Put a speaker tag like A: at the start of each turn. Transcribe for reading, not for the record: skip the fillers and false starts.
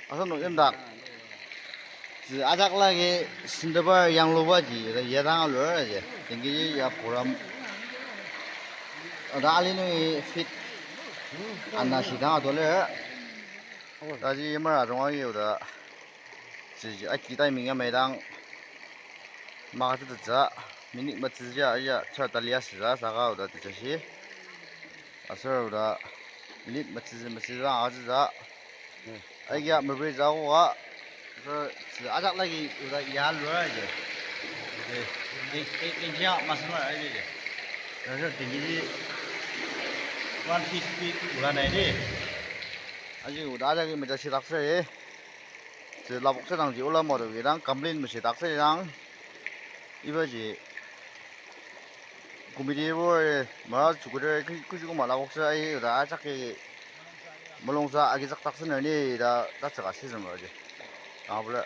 A: 아선 노엠다 지 아작라게 신더바 양로바지 예당을 넣어야지 땡기지 야 보람 다리는 핏 안나시다 돌래 다지 뭐라 정황이요다 지 아기 타이밍에 매당 마가트자 미니 맞지자 야 차달리아스자 사가오다 뜻이 아서다 lit 맞지자 아즈자 아이가 뭐베 자고가 그 아작 라기 우다 야 넣어야지 이제 마스마 알지 그래서 땡기지 원 피스 올라내니 아직 우다자기 메자 시닥세 저 라복세당지 올라모르 위랑 감린 무시 닥세랑 이거지 구미디보 뭐 주구를 그주고 말라복세 아이 우다 아작기 물롱사 아기작 닥스너니 다 다쳐가 시즌 거지 아 불래